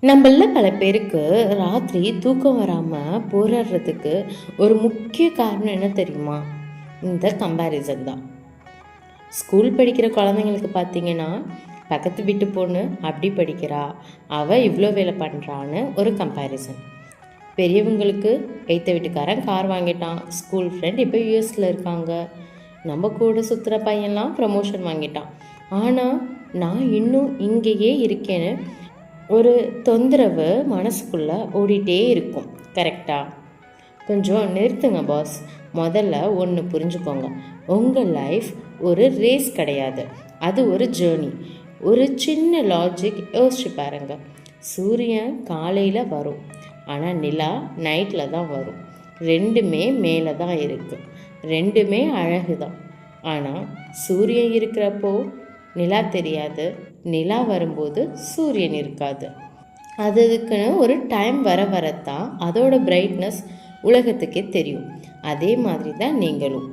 நம்மள பல பேருக்கு ராத்திரி தூக்கம் வராமல் போராடுறதுக்கு ஒரு முக்கிய காரணம் என்ன தெரியுமா? இந்த கம்பேரிசன் தான். ஸ்கூல் படிக்கிற குழந்தைங்களுக்கு பார்த்தீங்கன்னா, பக்கத்து வீட்டு பொண்ணு அப்படி படிக்கிறா, அவள் இவ்வளோ வேலை பண்ணுறான்னு ஒரு கம்பேரிசன். பெரியவங்களுக்கு எய்த்த வீட்டுக்காரன் கார் வாங்கிட்டான், ஸ்கூல் ஃப்ரெண்ட் இப்போ யூஎஸில் இருக்காங்க, நம்ம கூட சுற்றுற பையன்லாம் ப்ரமோஷன் வாங்கிட்டான், ஆனால் நான் இன்னும் இங்கேயே இருக்கேன்னு ஒரு தொந்தரவு மனசுக்குள்ளே ஓடிட்டே இருக்கும். கரெக்டாக? கொஞ்சம் நிறுத்துங்க பாஸ். முதல்ல ஒன்று புரிஞ்சுக்கோங்க, உங்கள் லைஃப் ஒரு ரேஸ் கிடையாது, அது ஒரு ஜேர்னி. ஒரு சின்ன லாஜிக் யோசிச்சு பாருங்க. சூரியன் காலையில் வரும், ஆனால் நிலா நைட்டில் தான் வரும். ரெண்டுமே மேலே தான் இருக்குது, ரெண்டுமே அழகு தான். ஆனால் சூரியன் இருக்கிறப்போ நிலா தெரியாது, நிலா வரும்போது சூரியன் இருக்காது. அதுக்குன்னு ஒரு டைம் வரத்தான் அதோட பிரைட்னஸ் உலகத்துக்கே தெரியும். அதே மாதிரி தான் நீங்களும்.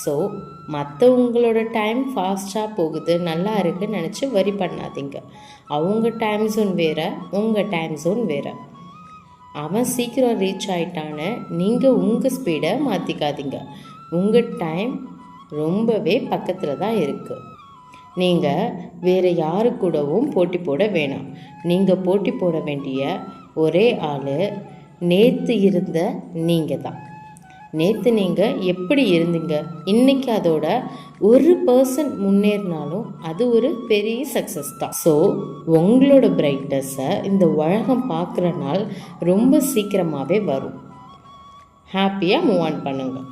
ஸோ மற்றவங்களோட டைம் ஃபாஸ்ட்டாக போகுது, நல்லா இருக்குன்னு நினச்சி வரி பண்ணாதீங்க. அவங்க டைம் ஜோன் வேறு, உங்கள் டைம் ஜோன் வேறு. அவன் சீக்கிரம் ரீச் ஆகிட்டான்னு நீங்கள் உங்கள் ஸ்பீடை மாற்றிக்காதீங்க. உங்கள் டைம் ரொம்பவே பக்கத்தில் தான் இருக்குது. நீங்கள் வேறு யாரு கூடவும் போட்டி போட வேணாம். நீங்கள் போட்டி போட வேண்டிய ஒரே ஆள் நேற்று இருந்த நீங்கள் தான். நேற்று நீங்கள் எப்படி இருந்தீங்க, இன்றைக்கி அதோட 1% முன்னேறினாலும் அது ஒரு பெரிய சக்ஸஸ் தான். ஸோ உங்களோட பிரைட்னஸை இந்த உலகம் பார்க்குற நாள் ரொம்ப சீக்கிரமாகவே வரும். ஹாப்பியாக மூவ் ஆன் பண்ணுங்கள்.